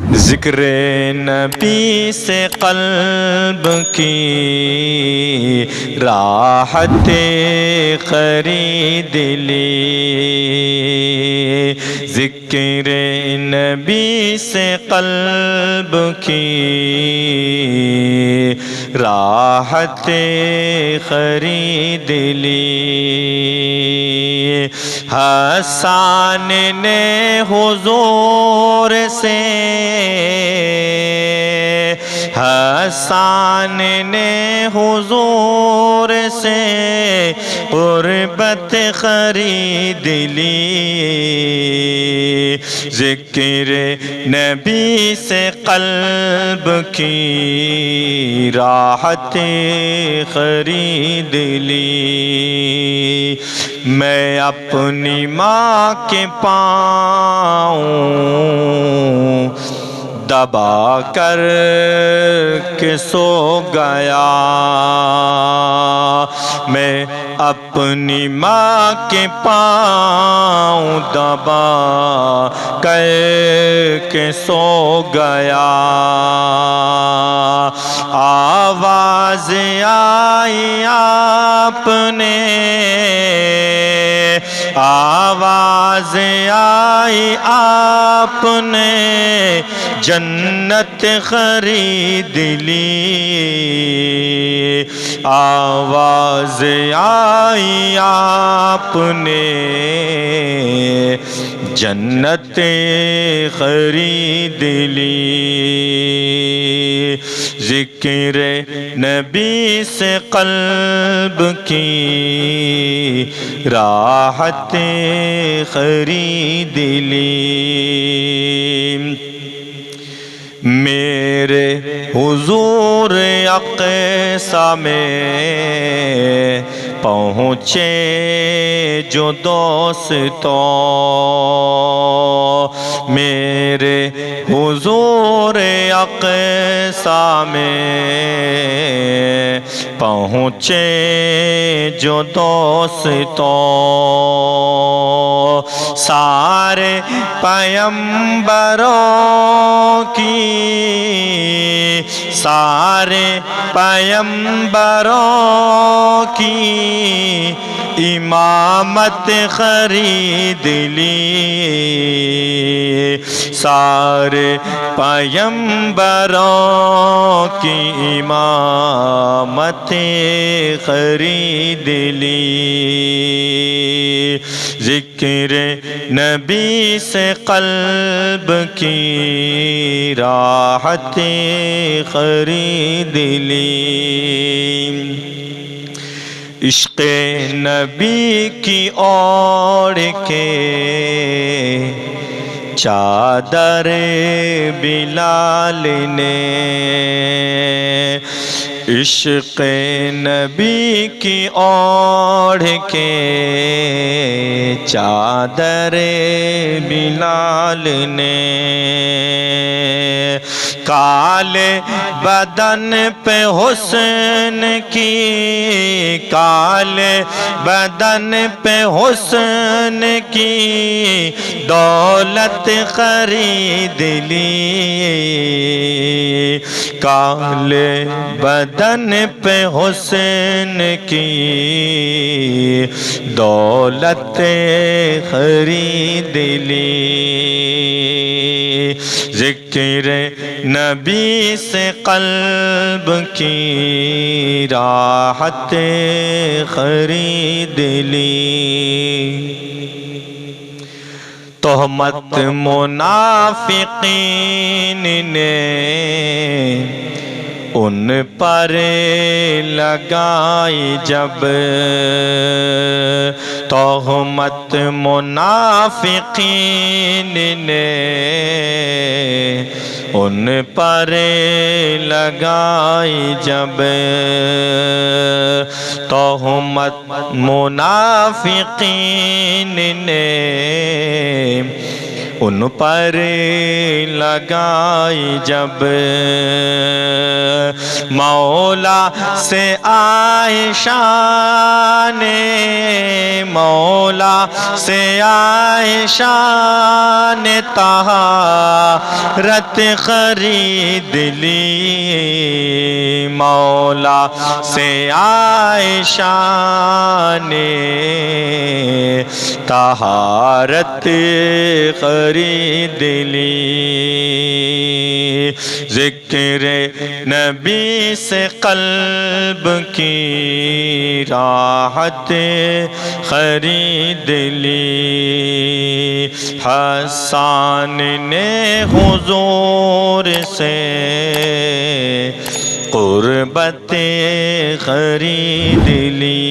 ذکر نبی سے قلب کی راحت خرید لی، ذکر نبی سے قلب کی راحت خرید لی۔ حسان نے حضور سے، حسان نے حضور سے قربت خرید لی، ذکر نبی سے قلب کی راحت خرید لی۔ میں اپنی ماں کے پاؤں دبا کر کے سو گیا، میں اپنی ماں کے پاؤں دبا کر کے سو گیا۔ آواز آئی آپ نے، آواز آئی آپ نے جنت خرید لی، آواز آئی آپ نے جنت خرید لی، ذکر نبی سے قلب کی راحت خرید لی۔ میرے حضور اقصی میں پہنچے جو دوستوں، میرے حضور اقصی میں پہنچے جو دوستوں، سارے پیمبروں کی، سارے پیمبروں کی امامت خرید لی، سارے پیمبروں کی امامت خرید لی، ذکر نبی سے قلب کی راحت خرید لی۔ عشق نبی کی اوڑھ کے چادر بلال نے، عشق نبی کی اوڑھ کے چادر بلال نے، کالے بدن پہ حسن کی، کالے بدن پہ حسن کی دولت خرید لی، کالے بدن پہ حسن کی دولت خرید لی، ذکر نبی سے قلب کی راحت خرید لی۔ تہمت منافقین نے ان پر لگائی جب، تہمت منافقین نے ان پر لگائی جب، تہمت منافقین نے ان پر لگائی جب مولا سے عائشہ نے، مولا سے عائشہ نے طہارت خرید لی، مولا سے عائشہ نے طہارت خرید لی، ذکر نبی سے قلب کی راحت خرید لی، حسان نے حضور سے قربت خرید لی،